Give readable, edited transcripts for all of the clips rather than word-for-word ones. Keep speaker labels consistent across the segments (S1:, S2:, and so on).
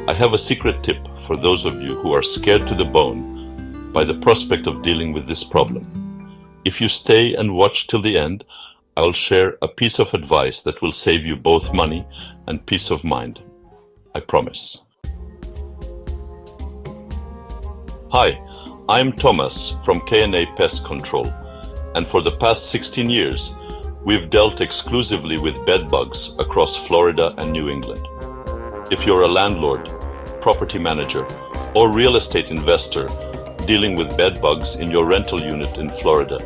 S1: I have a secret tip for those of you who are scared to the bone by the prospect of dealing with this problem. If you stay and watch till the end, I'll share a piece of advice that will save you both money and peace of mind. I promise. Hi, I'm Thomas from K&A Pest Control, and for the past 16 years, we've dealt exclusively with bed bugs across Florida and New England. If you're a landlord, property manager, or real estate investor dealing with bed bugs in your rental unit in Florida,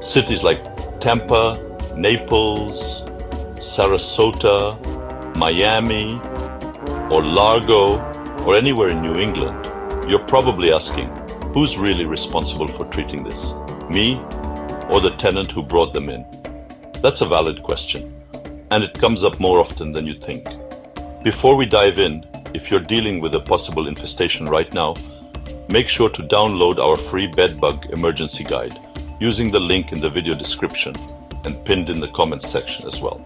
S1: cities like Tampa, Naples, Sarasota, Miami, or Largo, or anywhere in New England, you're probably asking, who's really responsible for treating this? Me or the tenant who brought them in? That's a valid question, and it comes up more often than you think. Before we dive in, if you're dealing with a possible infestation right now, make sure to download our free bedbug emergency guide using the link in the video description and pinned in the comments section as well.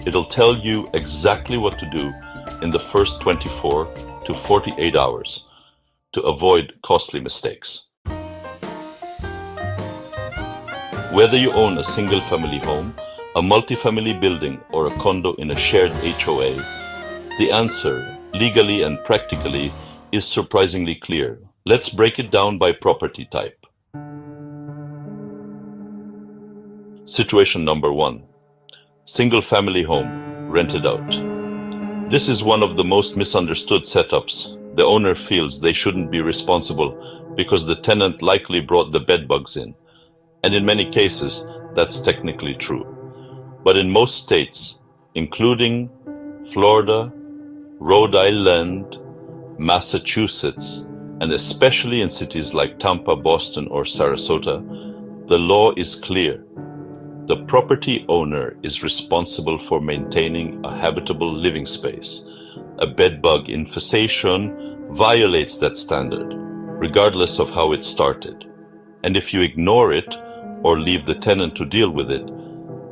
S1: It'll tell you exactly what to do in the first 24 to 48 hours to avoid costly mistakes. Whether you own a single-family home, a multifamily building, or a condo in a shared HOA, the answer, legally and practically, is surprisingly clear. Let's break it down by property type. Situation number 1. Single-family home, rented out. This is one of the most misunderstood setups. The owner feels they shouldn't be responsible because the tenant likely brought the bed bugs in. And in many cases, that's technically true. But in most states, including Florida, Rhode Island, Massachusetts, and especially in cities like Tampa, Boston, or Sarasota, the law is clear. The property owner is responsible for maintaining a habitable living space. A bedbug infestation violates that standard, regardless of how it started. And if you ignore it or leave the tenant to deal with it,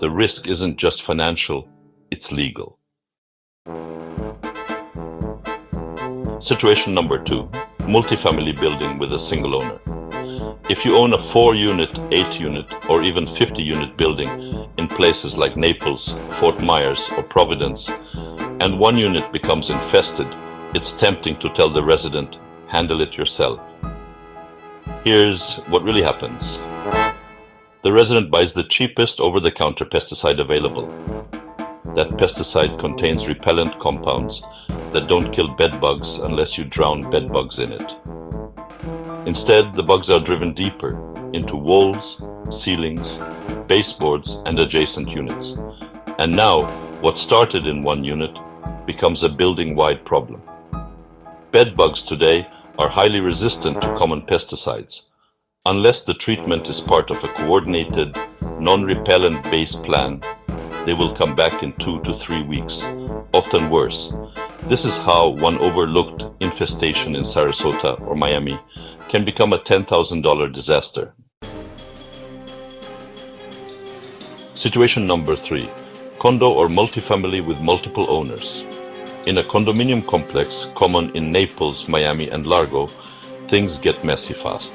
S1: the risk isn't just financial, it's legal. Situation number 2, multifamily building with a single owner. If you own a 4-unit, 8-unit, or even 50-unit building in places like Naples, Fort Myers, or Providence, and one unit becomes infested, it's tempting to tell the resident, handle it yourself. Here's what really happens. The resident buys the cheapest over-the-counter pesticide available. That pesticide contains repellent compounds that don't kill bed bugs unless you drown bed bugs in it. Instead, the bugs are driven deeper into walls, ceilings, baseboards, and adjacent units. And now, what started in one unit becomes a building-wide problem. Bed bugs today are highly resistant to common pesticides. Unless the treatment is part of a coordinated, non-repellent based plan, they will come back in 2 to 3 weeks, often worse. This is how one overlooked infestation in Sarasota or Miami can become a $10,000 disaster. Situation number 3, condo or multifamily with multiple owners. In a condominium complex common in Naples, Miami, and Largo, things get messy fast.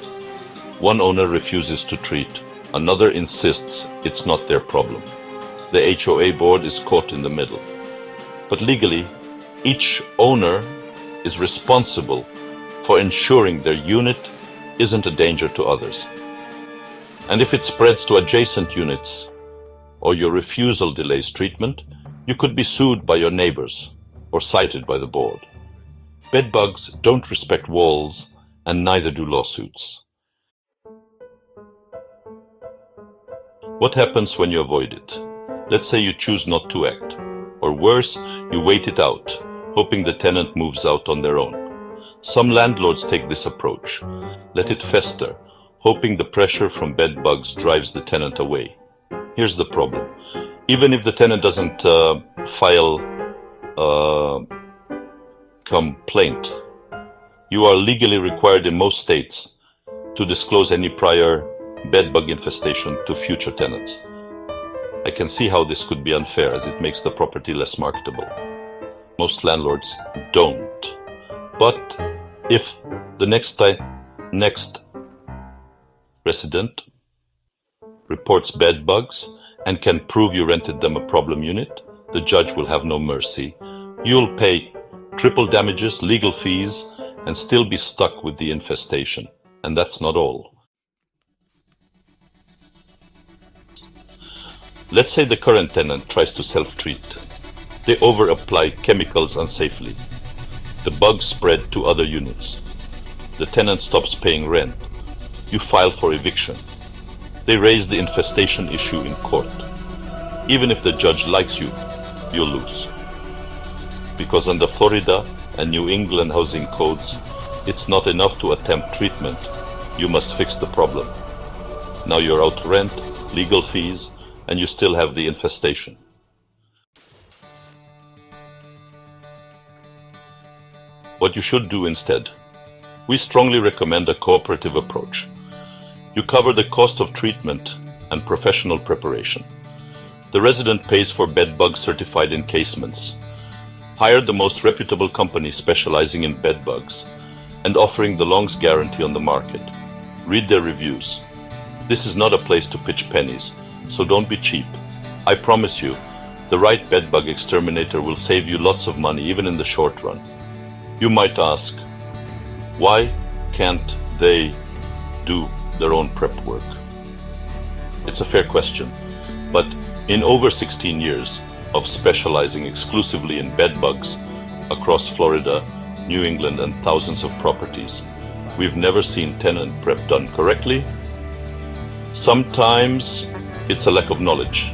S1: One owner refuses to treat, another insists it's not their problem. The HOA board is caught in the middle. But legally, each owner is responsible for ensuring their unit isn't a danger to others. And if it spreads to adjacent units, or your refusal delays treatment, you could be sued by your neighbors or cited by the board. Bedbugs don't respect walls, and neither do lawsuits. What happens when you avoid it? Let's say you choose not to act, or worse, you wait it out, hoping the tenant moves out on their own. Some landlords take this approach. Let it fester, hoping the pressure from bed bugs drives the tenant away. Here's the problem. Even if the tenant doesn't file a complaint, you are legally required in most states to disclose any prior bedbug infestation to future tenants. I can see how this could be unfair, as it makes the property less marketable. Most landlords don't. But if the next resident reports bed bugs and can prove you rented them a problem unit, the judge will have no mercy. You'll pay triple damages, legal fees, and still be stuck with the infestation. And that's not all. Let's say the current tenant tries to self-treat. They over-apply chemicals unsafely. The bugs spread to other units. The tenant stops paying rent. You file for eviction. They raise the infestation issue in court. Even if the judge likes you, you'll lose. Because under Florida and New England housing codes, it's not enough to attempt treatment. You must fix the problem. Now you're out rent, legal fees, and you still have the infestation. What you should do instead. We strongly recommend a cooperative approach. You cover the cost of treatment and professional preparation. The resident pays for bed bug certified encasements. Hire the most reputable company specializing in bed bugs and offering the longest guarantee on the market. Read their reviews. This is not a place to pitch pennies, so don't be cheap. I promise you, the right bed bug exterminator will save you lots of money even in the short run. You might ask, why can't they do their own prep work? It's a fair question, but in over 16 years of specializing exclusively in bed bugs across Florida, New England, and thousands of properties, we've never seen tenant prep done correctly. Sometimes it's a lack of knowledge,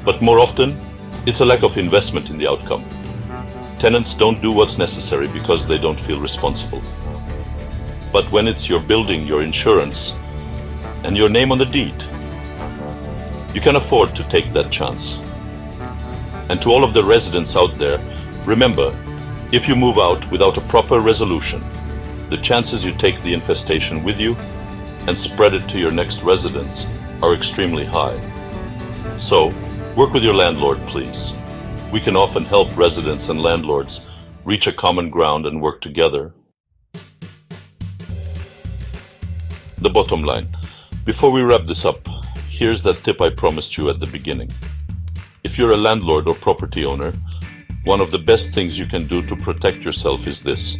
S1: but more often it's a lack of investment in the outcome. Tenants don't do what's necessary because they don't feel responsible. But when it's your building, your insurance, and your name on the deed, you can afford to take that chance. And to all of the residents out there, remember, if you move out without a proper resolution, the chances you take the infestation with you and spread it to your next residents are extremely high. So, work with your landlord, please. We can often help residents and landlords reach a common ground and work together. The bottom line. Before we wrap this up, here's that tip I promised you at the beginning. If you're a landlord or property owner, one of the best things you can do to protect yourself is this.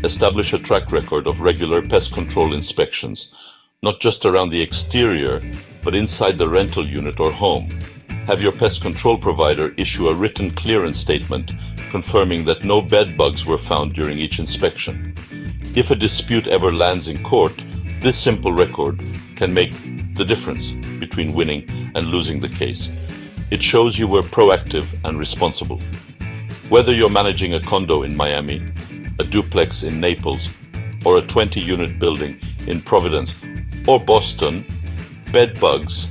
S1: Establish a track record of regular pest control inspections, not just around the exterior, but inside the rental unit or home. Have your pest control provider issue a written clearance statement confirming that no bed bugs were found during each inspection. If a dispute ever lands in court, this simple record can make the difference between winning and losing the case. It shows you were proactive and responsible. Whether you're managing a condo in Miami, a duplex in Naples, or a 20-unit building in Providence or Boston, bed bugs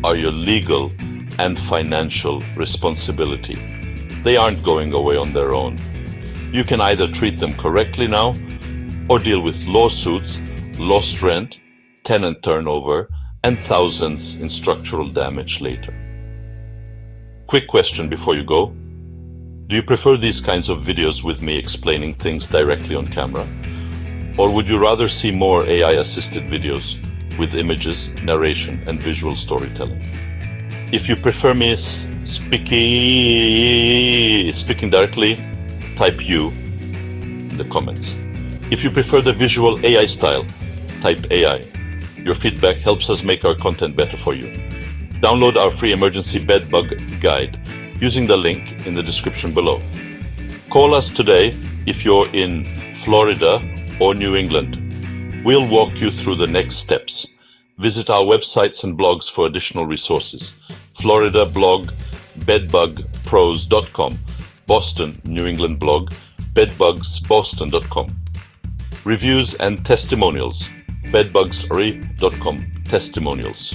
S1: are your legal and financial responsibility. They aren't going away on their own. You can either treat them correctly now or deal with lawsuits, lost rent, tenant turnover, and thousands in structural damage later. Quick question before you go. Do you prefer these kinds of videos with me explaining things directly on camera? Or would you rather see more AI-assisted videos with images, narration, and visual storytelling? If you prefer me speaking directly, type U in the comments. If you prefer the visual AI style, type AI. Your feedback helps us make our content better for you. Download our free emergency bed bug guide using the link in the description below. Call us today if you're in Florida or New England. We'll walk you through the next steps. Visit our websites and blogs for additional resources. Florida blog, bedbugpros.com. Boston, New England blog, bedbugsboston.com. Reviews and testimonials, bedbugsstory.com, testimonials.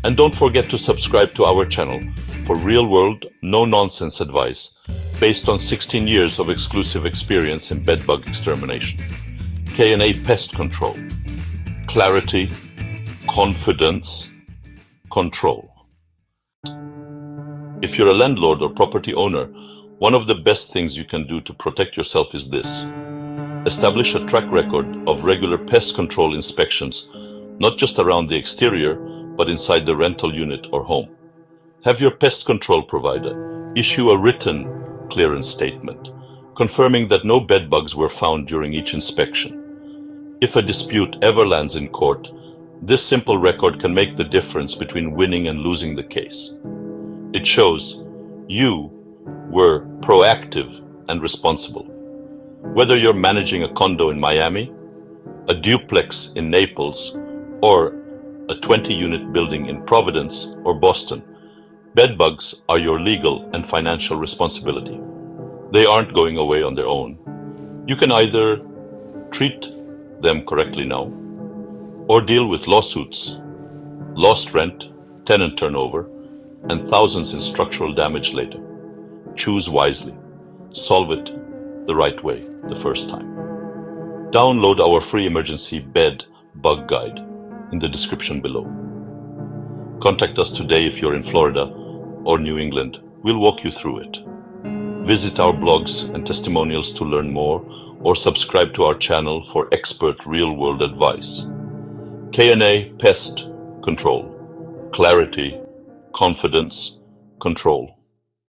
S1: And don't forget to subscribe to our channel for real-world, no-nonsense advice based on 16 years of exclusive experience in bedbug extermination. K&A Pest Control. Clarity, confidence, control. If you're a landlord or property owner One of the best things you can do to protect yourself is this. Establish a track record of regular pest control inspections, not just around the exterior, but inside the rental unit or home. Have your pest control provider issue a written clearance statement, confirming that no bedbugs were found during each inspection. If a dispute ever lands in court, this simple record can make the difference between winning and losing the case. It shows you were proactive and responsible. Whether you're managing a condo in Miami, a duplex in Naples, or a 20-unit building in Providence or Boston, bedbugs are your legal and financial responsibility. They aren't going away on their own. You can either treat them correctly now, or deal with lawsuits, lost rent, tenant turnover, and thousands in structural damage later. Choose wisely. Solve it the right way the first time. Download our free emergency bed bug guide in the description below. Contact us today if you're in Florida or New England. We'll walk you through it. Visit our blogs and testimonials to learn more, or subscribe to our channel for expert real-world advice. K&A Pest Control. Clarity, confidence, control.